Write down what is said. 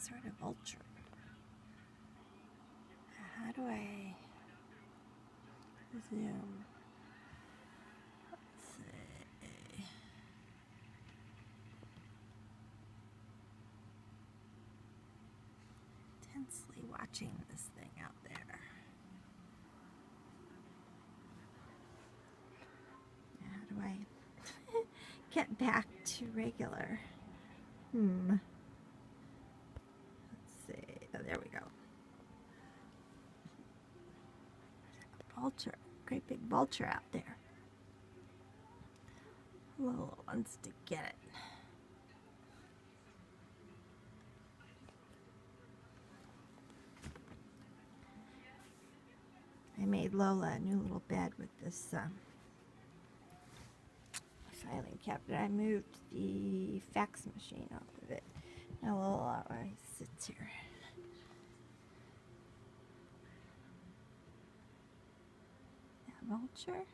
sort of vulture. How do I zoom? Let's see. Intensely watching this thing out there. How do I get back to regular? Let's see. Oh, there we go. Vulture. Great big vulture out there. Lola wants to get it. I made Lola a new little bed with this filing cabinet. I moved the fax machine off of it. Now Lola sits here. Yeah, Vulture.